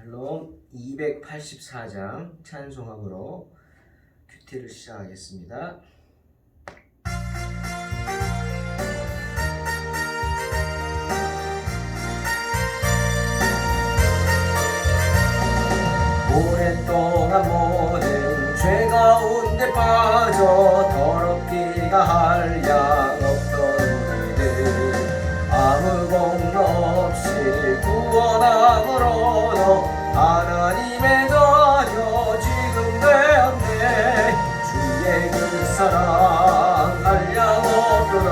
샬롬 284장 찬송함으로 큐티를 시작하겠습니다. 오랫동안 모든 죄 가운데 빠져 더럽기가 한량 없던 우리를 아무 공로 없이 구원함으로도 하나님의 자녀 지금 되었네. 주의 그 사랑 한량 없도다.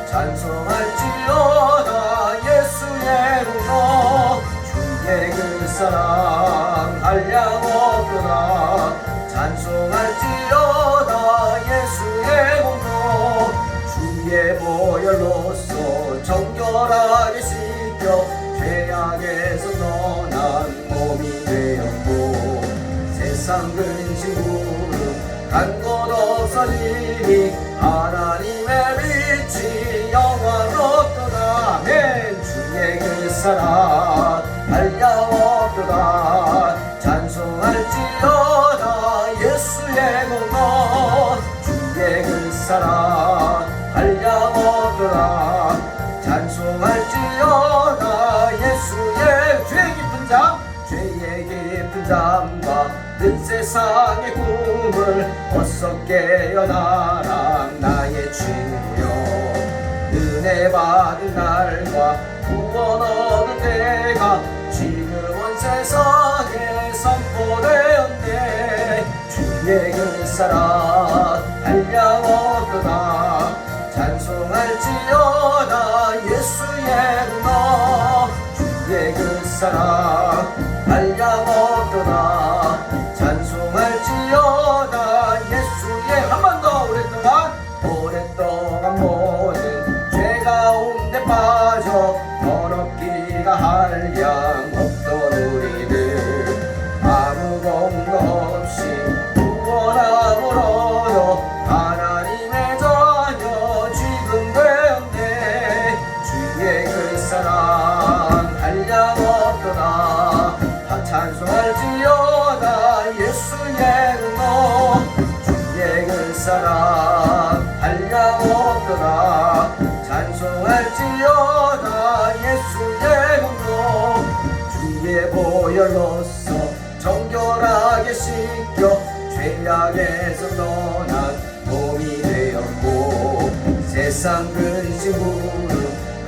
찬송할지어다 예수의 공로. 주의 그 사랑 한량 없도다. 찬송할지어다 예수의 공로. 주의 보혈로서 정결하게 씻겨 죄악에서 떠난 몸이 되었고 세상 근심 구름 간 곳 없어지니 하나님의 빛이 영광롭도다. 아멘. 주의 그 사랑 한량 없도다. 찬송할지어다 예수의 공로. 주의 그 사랑 한량 없도다. 찬송할지어다 예수의 죄의 깊은 잠, 죄의 깊은 잠과 늘 세상의 꿈을 어서 깨어나라 나의 친구여. 은혜 받은 날과 구원 얻을 때가 지금 온 세상에 선포되었네. 주의 그 사랑 한량 없도다. 찬송할지어다 예수의 공로. 주의 그 사랑 한량 없도다. 찬송할지어다 예수의. 한 번 더. 오랫동안 모든 죄 가운데 빠져 더럽기가 한량 없던 우리들 아무 공로 없이 구원함으로도 하나님의 자녀 지금 되었네. 주의 그 사랑 한량 없도다. 찬송할지어다 예수의 공로. 주의 그 사랑 한량 없도다. 찬송할지어다 예수의 공로. 주의 보혈로서 정결하게 씻겨 죄악에서 떠난 몸이 되었고 세상 근심 구름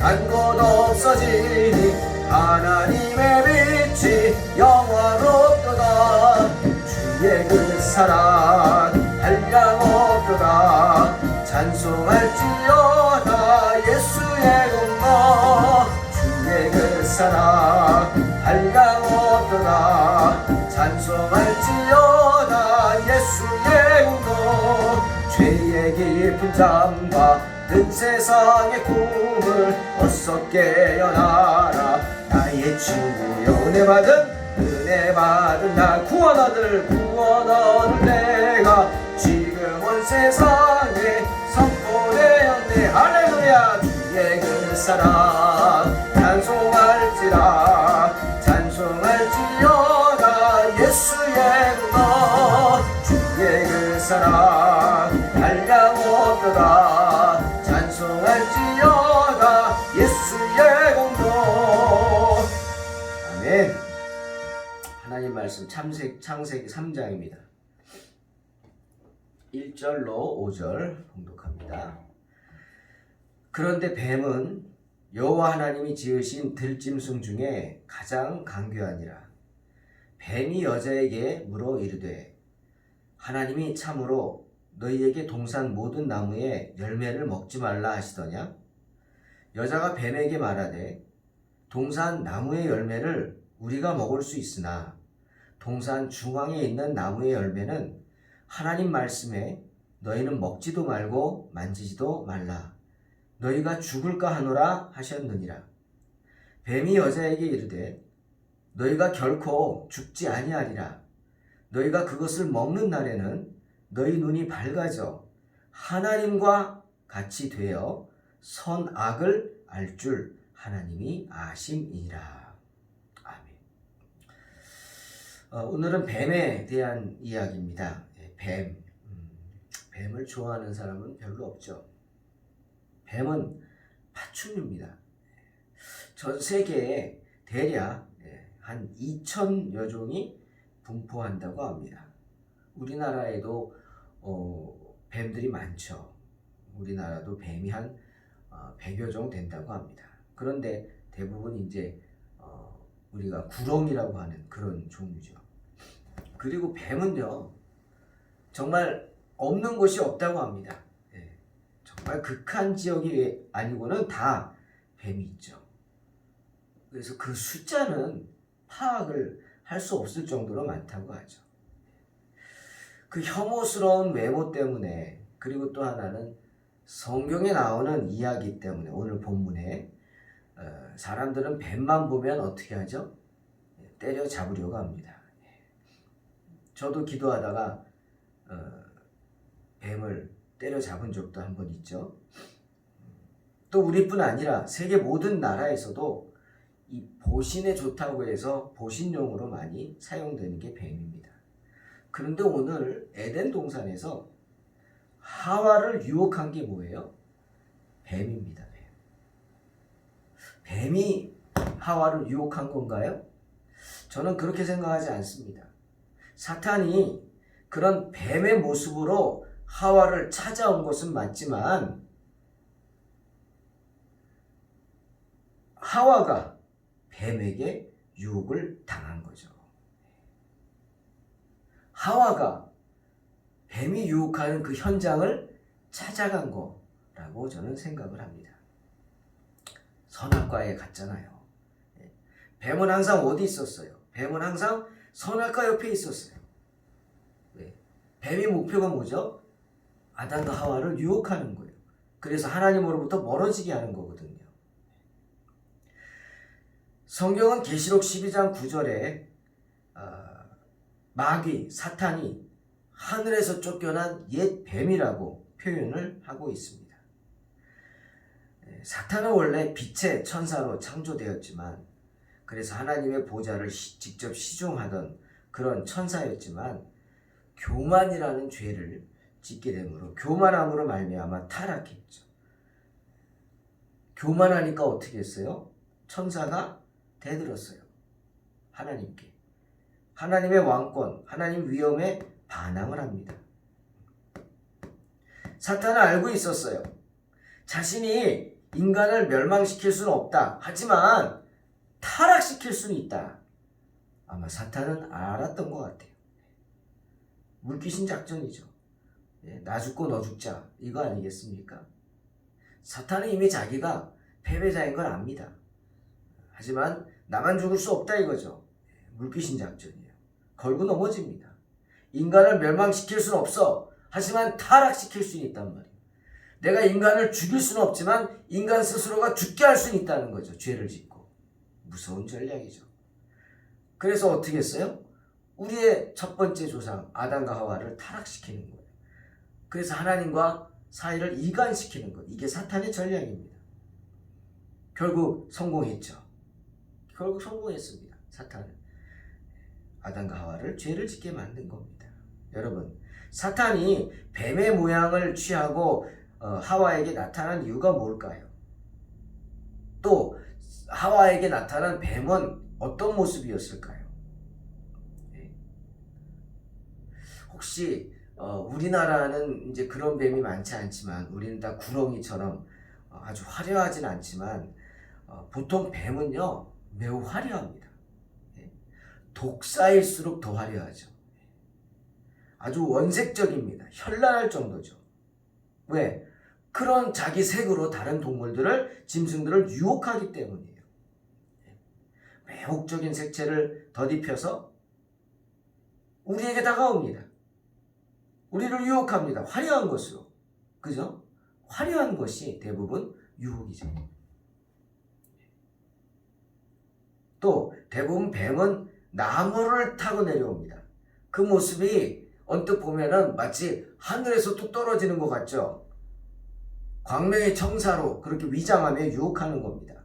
간 곳 없어지니 하나님의 빛이 영화롭도다. 주의 그 사랑 한량 없도다. 찬송할지어다 예수의 공로. 주의 그 사랑 한량 없도다. 찬송할지어다 예수의 공로. 죄의 깊은 잠과 든 세상의 꿈을 어서 깨어나라 나의 친구여. 은혜 받은 나 구원 얻을 때가 지금 온 세상에 선포되었네. 할렐루야. 주의 그 사랑 찬송할지라. 찬송할지어다 예수의 공로. 주의 그 사랑 한량 없도다. 찬송할지어다 예수의 공로. 아멘. 하나님 말씀 창세기 3장입니다. 1절로 5절 봉독합니다. 그런데 뱀은 여호와 하나님이 지으신 들짐승 중에 가장 강교하니라. 뱀이 여자에게 물어 이르되 하나님이 참으로 너희에게 동산 모든 나무의 열매를 먹지 말라 하시더냐? 여자가 뱀에게 말하되 동산 나무의 열매를 우리가 먹을 수 있으나 동산 중앙에 있는 나무의 열매는 하나님 말씀에 너희는 먹지도 말고 만지지도 말라. 너희가 죽을까 하노라 하셨느니라. 뱀이 여자에게 이르되 너희가 결코 죽지 아니하리라. 너희가 그것을 먹는 날에는 너희 눈이 밝아져 하나님과 같이 되어 선악을 알 줄 하나님이 아심이니라. 아멘. 오늘은 뱀에 대한 이야기입니다. 뱀. 뱀을 좋아하는 사람은 별로 없죠. 뱀은 파충류입니다. 전 세계에 대략 한 2,000여 종이 분포한다고 합니다. 우리나라에도 뱀들이 많죠. 우리나라도 뱀이 한 100여 종 된다고 합니다. 그런데 대부분 이제 우리가 구렁이라고 하는 그런 종류죠. 그리고 뱀은요, 정말 없는 곳이 없다고 합니다. 정말 극한 지역이 아니고는 다 뱀이 있죠. 그래서 그 숫자는 파악을 할 수 없을 정도로 많다고 하죠. 그 혐오스러운 외모 때문에, 그리고 또 하나는 성경에 나오는 이야기 때문에 오늘 본문에 사람들은 뱀만 보면 어떻게 하죠? 때려 잡으려고 합니다. 저도 기도하다가 뱀을 때려 잡은 적도 한 번 있죠. 또 우리뿐 아니라 세계 모든 나라에서도 이 보신에 좋다고 해서 보신용으로 많이 사용되는 게 뱀입니다. 그런데 오늘 에덴 동산에서 하와를 유혹한 게 뭐예요? 뱀입니다. 뱀이 하와를 유혹한 건가요? 저는 그렇게 생각하지 않습니다. 사탄이 그런 뱀의 모습으로 하와를 찾아온 것은 맞지만 하와가 뱀에게 유혹을 당한 거죠. 하와가 뱀이 유혹하는 그 현장을 찾아간 거라고 저는 생각을 합니다. 선악과에 갔잖아요. 뱀은 항상 어디 있었어요? 뱀은 항상 선악과 옆에 있었어요. 뱀의 목표가 뭐죠? 아담과 하와를 유혹하는 거예요. 그래서 하나님으로부터 멀어지게 하는 거거든요. 성경은 계시록 12장 9절에 마귀, 사탄이 하늘에서 쫓겨난 옛 뱀이라고 표현을 하고 있습니다. 사탄은 원래 빛의 천사로 창조되었지만, 그래서 하나님의 보좌를 직접 시종하던 그런 천사였지만 교만이라는 죄를 짓게 되므로, 교만함으로 말미암아 타락했죠. 교만하니까 어떻게 했어요? 천사가 대들었어요. 하나님께. 하나님의 왕권, 하나님 위엄에 반항을 합니다. 사탄은 알고 있었어요. 자신이 인간을 멸망시킬 수는 없다. 하지만 타락시킬 수는 있다. 아마 사탄은 알았던 것 같아요. 물귀신 작전이죠. 나 죽고 너 죽자, 이거 아니겠습니까? 사탄은 이미 자기가 패배자인 걸 압니다. 하지만 나만 죽을 수 없다 이거죠. 물귀신 작전이에요. 걸고 넘어집니다. 인간을 멸망시킬 수는 없어. 하지만 타락시킬 수는 있단 말이에요. 내가 인간을 죽일 수는 없지만 인간 스스로가 죽게 할 수는 있다는 거죠. 죄를 짓고. 무서운 전략이죠. 그래서 어떻게 했어요? 우리의 첫 번째 조상 아담과 하와를 타락시키는 거예요. 그래서 하나님과 사이를 이간시키는 것. 이게 사탄의 전략입니다. 결국 성공했죠. 결국 성공했습니다. 사탄은. 아담과 하와를 죄를 짓게 만든 겁니다. 여러분, 사탄이 뱀의 모양을 취하고 하와에게 나타난 이유가 뭘까요? 또 하와에게 나타난 뱀은 어떤 모습이었을까요? 혹시 우리나라는 이제 그런 뱀이 많지 않지만, 우리는 다 구렁이처럼 아주 화려하진 않지만 보통 뱀은요 매우 화려합니다. 독사일수록 더 화려하죠. 아주 원색적입니다. 현란할 정도죠. 왜? 그런 자기 색으로 다른 동물들을, 짐승들을 유혹하기 때문이에요. 매혹적인 색채를 덧입혀서 우리에게 다가옵니다. 우리를 유혹합니다. 화려한 것으로. 그죠? 화려한 것이 대부분 유혹이죠. 또 대부분 뱀은 나무를 타고 내려옵니다. 그 모습이 언뜻 보면은 마치 하늘에서 뚝 떨어지는 것 같죠? 광명의 청사로 그렇게 위장하며 유혹하는 겁니다.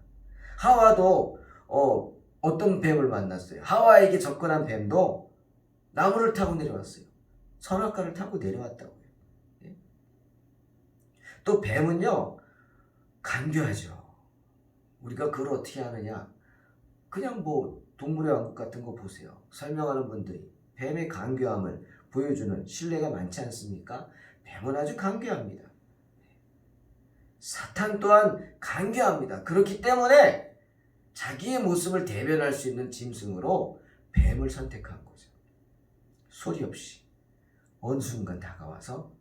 하와도 어떤 뱀을 만났어요? 하와에게 접근한 뱀도 나무를 타고 내려왔어요. 선악과를 타고 내려왔다고요. 예? 또 뱀은요, 간교하죠. 우리가 그걸 어떻게 하느냐? 그냥 뭐 동물의 왕국 같은 거 보세요. 설명하는 분들이 뱀의 간교함을 보여주는 신뢰가 많지 않습니까? 뱀은 아주 간교합니다. 사탄 또한 간교합니다. 그렇기 때문에 자기의 모습을 대변할 수 있는 짐승으로 뱀을 선택한 거죠. 소리 없이 어느 순간 다가와서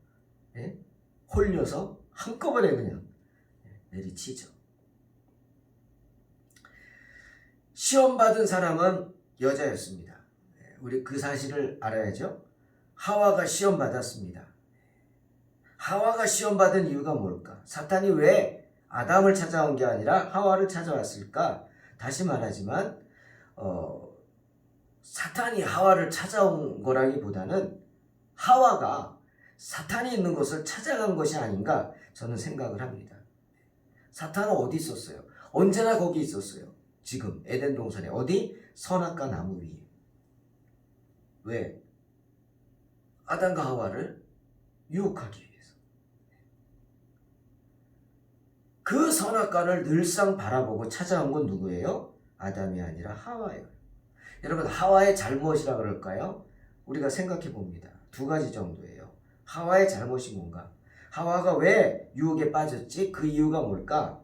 홀려서 한꺼번에 그냥 내리치죠. 시험받은 사람은 여자였습니다. 우리 그 사실을 알아야죠. 하와가 시험받았습니다. 하와가 시험받은 이유가 뭘까? 사탄이 왜 아담을 찾아온 게 아니라 하와를 찾아왔을까? 다시 말하지만 사탄이 하와를 찾아온 거라기보다는 하와가 사탄이 있는 곳을 찾아간 것이 아닌가 저는 생각을 합니다. 사탄은 어디 있었어요? 언제나 거기 있었어요. 지금 에덴 동산에 어디? 선악과 나무 위에. 왜? 아담과 하와를 유혹하기 위해서. 그 선악과를 늘상 바라보고 찾아온 건 누구예요? 아담이 아니라 하와예요. 여러분, 하와의 잘못이라 그럴까요? 우리가 생각해 봅니다. 두 가지 정도예요. 하와의 잘못이 뭔가? 하와가 왜 유혹에 빠졌지? 그 이유가 뭘까?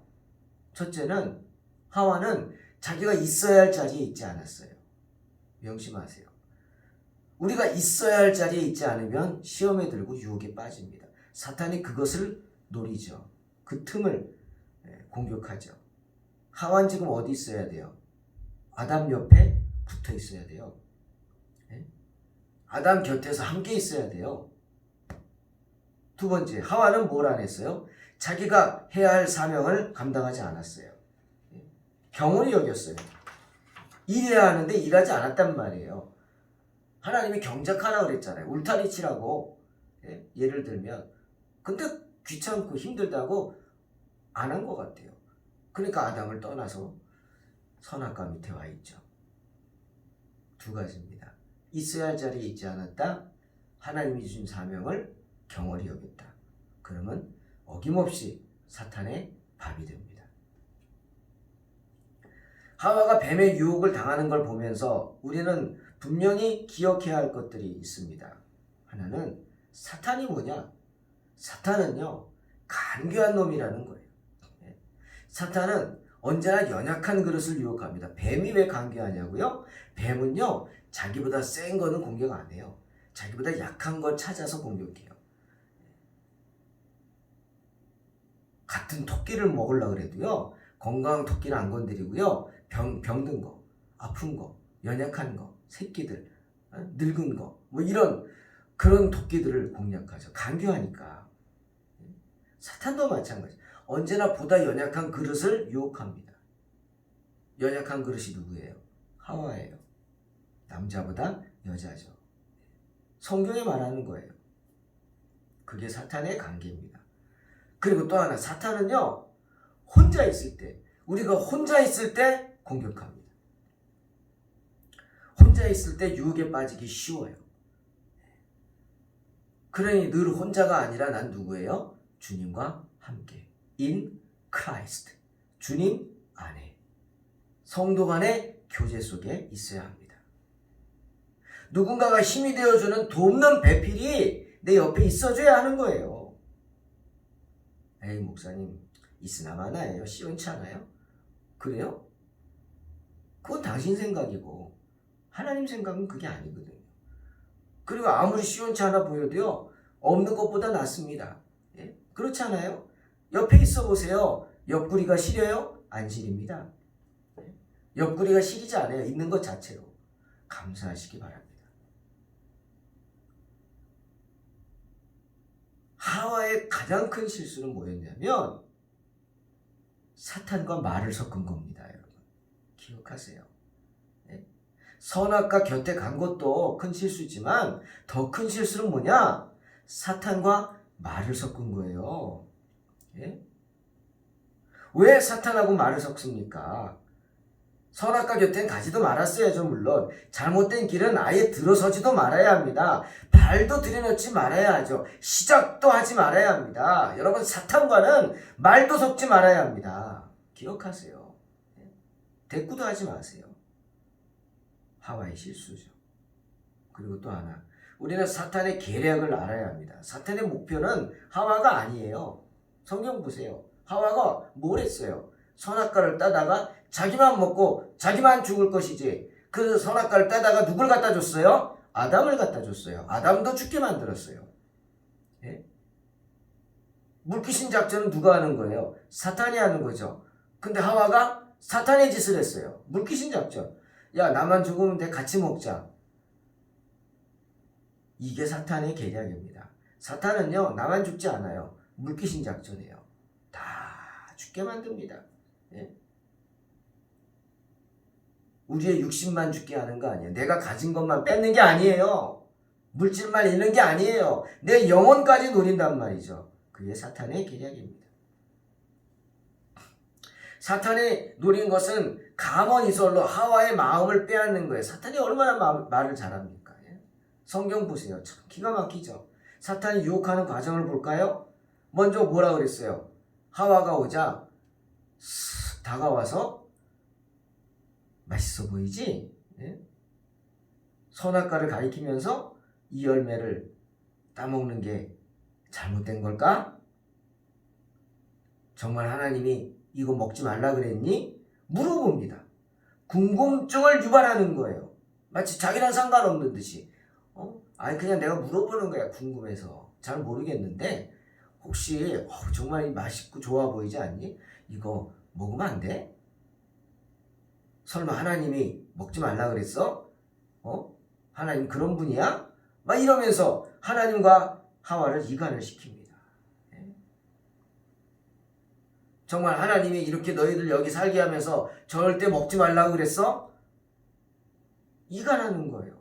첫째는 하와는 자기가 있어야 할 자리에 있지 않았어요. 명심하세요. 우리가 있어야 할 자리에 있지 않으면 시험에 들고 유혹에 빠집니다. 사탄이 그것을 노리죠. 그 틈을 공격하죠. 하와는 지금 어디 있어야 돼요? 아담 옆에 붙어 있어야 돼요. 아담 곁에서 함께 있어야 돼요. 두 번째, 하와는 뭘 안 했어요? 자기가 해야 할 사명을 감당하지 않았어요. 경홀히 여겼어요. 일해야 하는데 일하지 않았단 말이에요. 하나님이 경작하라 그랬잖아요. 울타리 치라고. 예를 들면. 근데 귀찮고 힘들다고 안 한 것 같아요. 그러니까 아담을 떠나서 선악과 밑에 와 있죠. 두 가지입니다. 있어야 할 자리에 있지 않았다. 하나님이 주신 사명을 경홀히 여겼다. 그러면 어김없이 사탄의 밥이 됩니다. 하와가 뱀의 유혹을 당하는 걸 보면서 우리는 분명히 기억해야 할 것들이 있습니다. 하나는 사탄이 뭐냐? 사탄은요, 간교한 놈이라는 거예요. 사탄은 언제나 연약한 그릇을 유혹합니다. 뱀이 왜 간교하냐고요? 뱀은요, 자기보다 센 거는 공격 안 해요. 자기보다 약한 걸 찾아서 공격해요. 같은 토끼를 먹으려고 그래도요, 건강한 토끼는 안 건드리고요, 병든 거, 아픈 거, 연약한 거, 새끼들, 늙은 거, 뭐 이런 그런 토끼들을 공략하죠. 간교하니까. 사탄도 마찬가지. 언제나 보다 연약한 그릇을 유혹합니다. 연약한 그릇이 누구예요? 하와예요. 남자보다 여자죠. 성경에 말하는 거예요. 그게 사탄의 관계입니다. 그리고 또 하나, 사탄은요, 혼자 있을 때, 우리가 혼자 있을 때 공격합니다. 혼자 있을 때 유혹에 빠지기 쉬워요. 그러니 늘 혼자가 아니라 난 누구예요? 주님과 함께. In Christ. 주님 안에. 성도 간의 교제 속에 있어야 합니다. 누군가가 힘이 되어주는 돕는 배필이 내 옆에 있어줘야 하는 거예요. 에이, 목사님, 있으나 마나예요. 시원치 않아요? 그래요? 그건 당신 생각이고 하나님 생각은 그게 아니거든요. 그리고 아무리 시원치 않아 보여도요, 없는 것보다 낫습니다. 예? 그렇지 않아요? 옆에 있어 보세요. 옆구리가 시려요? 안 시립니다. 옆구리가 시리지 않아요. 있는 것 자체로. 감사하시기 바랍니다. 하와의 가장 큰 실수는 뭐였냐면 사탄과 말을 섞은 겁니다. 여러분, 기억하세요. 네? 선악과 곁에 간 것도 큰 실수지만 더 큰 실수는 뭐냐? 사탄과 말을 섞은 거예요. 예? 왜 사탄하고 말을 섞습니까? 선악과 곁엔 가지도 말았어야죠. 물론 잘못된 길은 아예 들어서지도 말아야 합니다. 발도 들여놓지 말아야 하죠. 시작도 하지 말아야 합니다. 여러분, 사탄과는 말도 섞지 말아야 합니다. 기억하세요. 대꾸도 하지 마세요. 하와의 실수죠. 그리고 또 하나, 우리는 사탄의 계략을 알아야 합니다. 사탄의 목표는 하와가 아니에요. 성경 보세요. 하와가 뭘 했어요? 선악과를 따다가 자기만 먹고 자기만 죽을 것이지, 그 선악과를 따다가 누굴 갖다 줬어요? 아담을 갖다 줬어요. 아담도 죽게 만들었어요. 예? 물귀신 작전은 누가 하는 거예요? 사탄이 하는 거죠. 근데 하와가 사탄의 짓을 했어요. 물귀신 작전. 야, 나만 죽으면 돼, 같이 먹자. 이게 사탄의 계략입니다. 사탄은요, 나만 죽지 않아요. 물귀신 작전이에요. 다 죽게 만듭니다. 예? 우리의 육신만 죽게 하는 거 아니에요. 내가 가진 것만 뺏는 게 아니에요. 물질만 잃는 게 아니에요. 내 영혼까지 노린단 말이죠. 그게 사탄의 계략입니다. 사탄이 노린 것은 가먼이설로 하와의 마음을 빼앗는 거예요. 사탄이 얼마나 말을 잘합니까? 예? 성경 보세요. 참 기가 막히죠. 사탄이 유혹하는 과정을 볼까요? 먼저 뭐라 그랬어요? 하와가 오자 쓱 다가와서 맛있어 보이지? 예? 선악과를 가리키면서 이 열매를 따먹는 게 잘못된 걸까? 정말 하나님이 이거 먹지 말라 그랬니? 물어봅니다. 궁금증을 유발하는 거예요. 마치 자기랑 상관없는 듯이. 아니 그냥 내가 물어보는 거야. 궁금해서. 잘 모르겠는데 혹시 정말 맛있고 좋아 보이지 않니? 이거 먹으면 안 돼? 설마 하나님이 먹지 말라 그랬어? 하나님 그런 분이야? 막 이러면서 하나님과 하와를 이간을 시킵니다. 정말 하나님이 이렇게 너희들 여기 살게 하면서 절대 먹지 말라고 그랬어? 이간하는 거예요.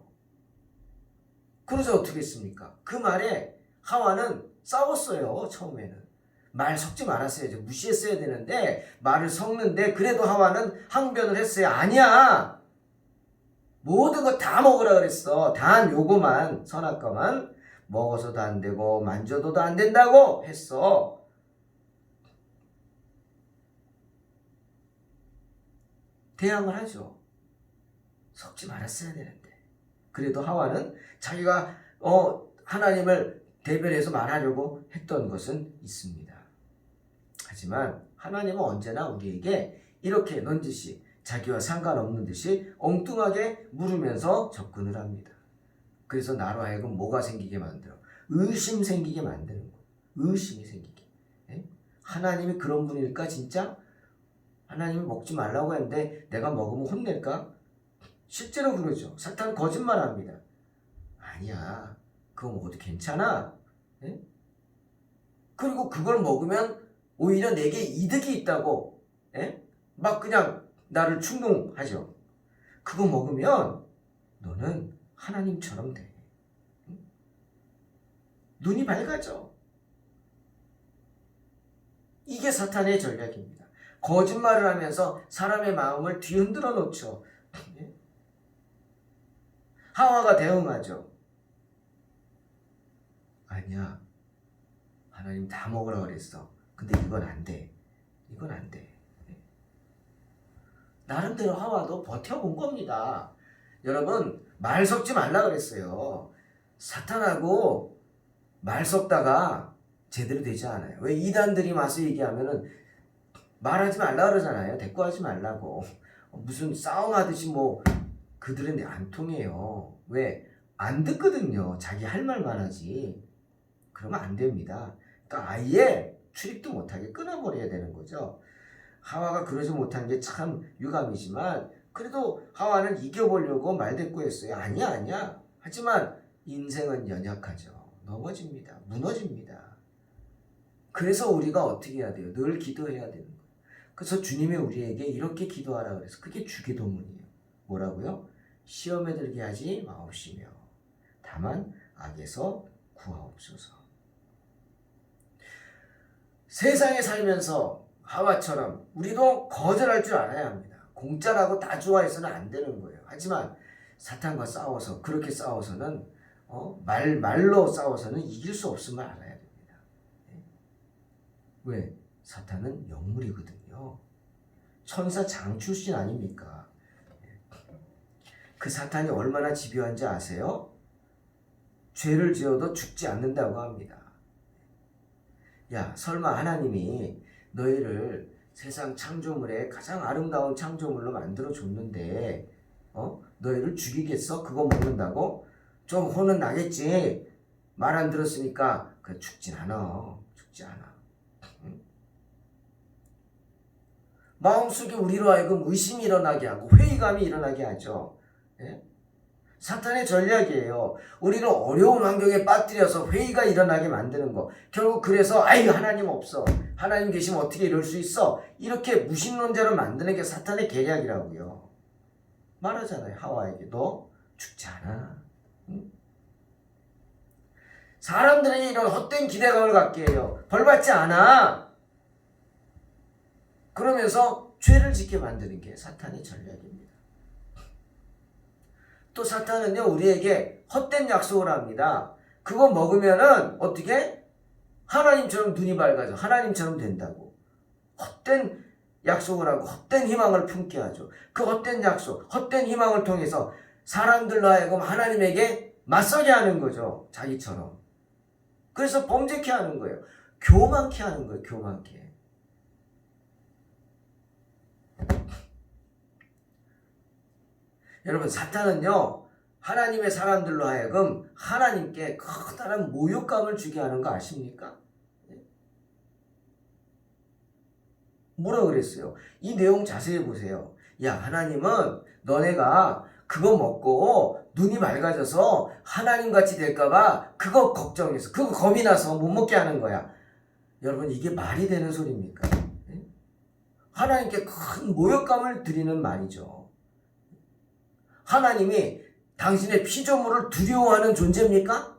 그래서 어떻게 했습니까? 그 말에 하와는 싸웠어요. 처음에는. 말 섞지 말았어야죠. 무시했어야 되는데 말을 섞는데 그래도 하와는 항변을 했어요. 아니야. 모든 거 다 먹으라 그랬어. 단 요거만, 선악과만 먹어서도 안 되고 만져도도 안 된다고 했어. 대항을 하죠. 섞지 말았어야 되는데. 그래도 하와는 자기가 하나님을 대변해서 말하려고 했던 것은 있습니다. 하지만 하나님은 언제나 우리에게 이렇게 넌지시 자기와 상관없는 듯이 엉뚱하게 물으면서 접근을 합니다. 그래서 나로 하여금 뭐가 생기게 만들어? 의심 생기게 만드는 거예요. 의심이 생기게. 예? 하나님이 그런 분일까 진짜? 하나님이 먹지 말라고 했는데 내가 먹으면 혼낼까? 실제로 그러죠. 사탄은 거짓말합니다. 아니야. 그거 먹어도 괜찮아. 예? 그리고 그걸 먹으면 오히려 내게 이득이 있다고. 예? 막 그냥 나를 충동하죠. 그거 먹으면 너는 하나님처럼 돼. 눈이 밝아져. 이게 사탄의 전략입니다. 거짓말을 하면서 사람의 마음을 뒤흔들어 놓죠. 하와가 대응하죠. 아니야. 하나님 다 먹으라 그랬어. 근데 이건 안 돼. 이건 안 돼. 나름대로 하와도 버텨본 겁니다. 여러분, 말 섞지 말라 그랬어요. 사탄하고 말 섞다가 제대로 되지 않아요. 왜 이단들이 와서 얘기하면은 말하지 말라 그러잖아요. 대꾸하지 말라고. 무슨 싸움하듯이 뭐 그들은 안 통해요. 왜? 안 듣거든요. 자기 할 말만 하지. 그러면 안 됩니다. 그러니까 아예 출입도 못하게 끊어버려야 되는 거죠. 하와가 그러지 못한 게 참 유감이지만 그래도 하와는 이겨보려고 말대꾸했어요. 아니야. 하지만 인생은 연약하죠. 넘어집니다. 무너집니다. 그래서 우리가 어떻게 해야 돼요? 늘 기도해야 되는 거예요. 그래서 주님이 우리에게 이렇게 기도하라 그래서 그게 주기도문이에요. 뭐라고요? 시험에 들게 하지 마옵시며 다만 악에서 구하옵소서. 세상에 살면서 하와처럼 우리도 거절할 줄 알아야 합니다. 공짜라고 다 좋아해서는 안 되는 거예요. 하지만 사탄과 싸워서 그렇게 싸워서는 말로 싸워서는 이길 수 없음을 알아야 됩니다. 왜? 사탄은 영물이거든요. 천사 장 출신 아닙니까? 그 사탄이 얼마나 집요한지 아세요? 죄를 지어도 죽지 않는다고 합니다. 야, 설마 하나님이 너희를 세상 창조물의 가장 아름다운 창조물로 만들어줬는데 너희를 죽이겠어? 그거 먹는다고? 좀 혼은 나겠지. 말 안 들었으니까 죽진 않아. 죽지 않아. 응? 마음속에 우리로 하여금 의심이 일어나게 하고 회의감이 일어나게 하죠. 예? 사탄의 전략이에요. 우리를 어려운 환경에 빠뜨려서 회의가 일어나게 만드는 거. 결국 그래서 아이 하나님 없어. 하나님 계시면 어떻게 이럴 수 있어? 이렇게 무신론자로 만드는 게 사탄의 계략이라고요. 말하잖아요. 하와에게 너 죽지 않아. 응? 사람들에게 이런 헛된 기대감을 갖게 해요. 벌받지 않아. 그러면서 죄를 짓게 만드는 게 사탄의 전략입니다. 또 사탄은요, 우리에게 헛된 약속을 합니다. 그거 먹으면은 어떻게? 하나님처럼 눈이 밝아져. 하나님처럼 된다고. 헛된 약속을 하고 헛된 희망을 품게 하죠. 그 헛된 약속, 헛된 희망을 통해서 사람들로 하여금 하나님에게 맞서게 하는 거죠. 자기처럼. 그래서 범죄케 하는 거예요. 교만케 하는 거예요. 교만케. 여러분, 사탄은요, 하나님의 사람들로 하여금 하나님께 커다란 모욕감을 주게 하는 거 아십니까? 뭐라 그랬어요? 이 내용 자세히 보세요. 야, 하나님은 너네가 그거 먹고 눈이 맑아져서 하나님같이 될까봐 그거 걱정해서, 그거 겁이 나서 못 먹게 하는 거야. 여러분, 이게 말이 되는 소리입니까? 하나님께 큰 모욕감을 드리는 말이죠. 하나님이 당신의 피조물을 두려워하는 존재입니까?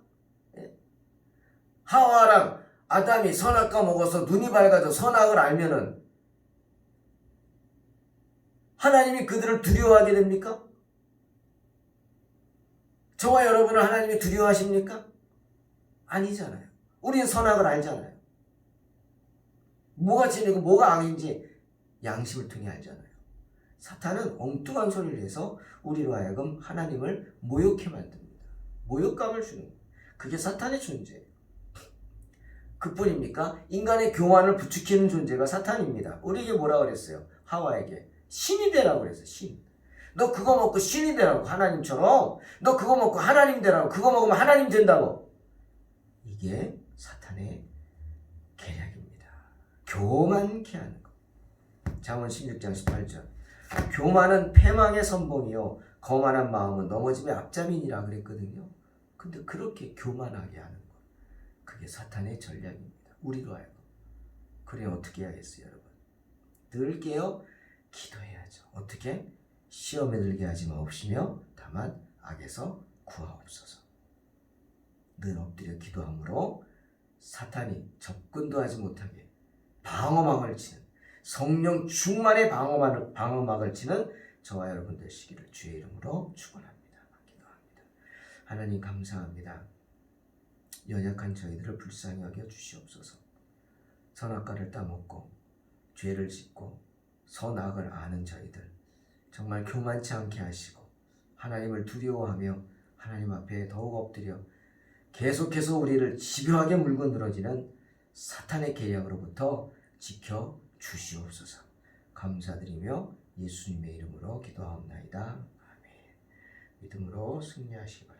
하와랑 아담이 선악과 먹어서 눈이 밝아져 선악을 알면은 하나님이 그들을 두려워하게 됩니까? 저와 여러분을 하나님이 두려워하십니까? 아니잖아요. 우리는 선악을 알잖아요. 뭐가 진리고 뭐가 악인지 양심을 통해 알잖아요. 사탄은 엉뚱한 소리를 해서 우리로 하여금 하나님을 모욕해 만듭니다. 모욕감을 주는 거예요. 그게 사탄의 존재예요. 그뿐입니까? 인간의 교만을 부추기는 존재가 사탄입니다. 우리에게 뭐라 그랬어요? 하와에게 신이 되라고 그랬어요. 신. 너 그거 먹고 신이 되라고. 하나님처럼. 너 그거 먹고 하나님 되라고. 그거 먹으면 하나님 된다고. 이게 사탄의 계략입니다. 교만케 하는 거. 잠언 16장 18절. 교만은 패망의 선봉이요 거만한 마음은 넘어짐의 앞잡이니라 그랬거든요. 근데 그렇게 교만하게 하는 거, 그게 사탄의 전략입니다. 우리로 하여금. 그래 어떻게 해야겠어요, 여러분? 늘 깨어 기도해야죠. 어떻게? 시험에 들게 하지 마옵시며 다만 악에서 구하옵소서. 늘 엎드려 기도함으로 사탄이 접근도 하지 못하게 방어막을 치는, 성령 충만의 방어막을 치는 저와 여러분 되시기를 주의 이름으로 축원합니다. 기도합니다. 하나님 감사합니다. 연약한 저희들을 불쌍히 여겨 주시옵소서. 선악과를 따먹고 죄를 짓고 선악을 아는 저희들 정말 교만치 않게 하시고 하나님을 두려워하며 하나님 앞에 더욱 엎드려 계속해서 우리를 집요하게 물고 늘어지는 사탄의 계략으로부터 지켜 주시옵소서. 감사드리며 예수님의 이름으로 기도하옵나이다. 아멘. 믿음으로 승리하시기 바랍니다.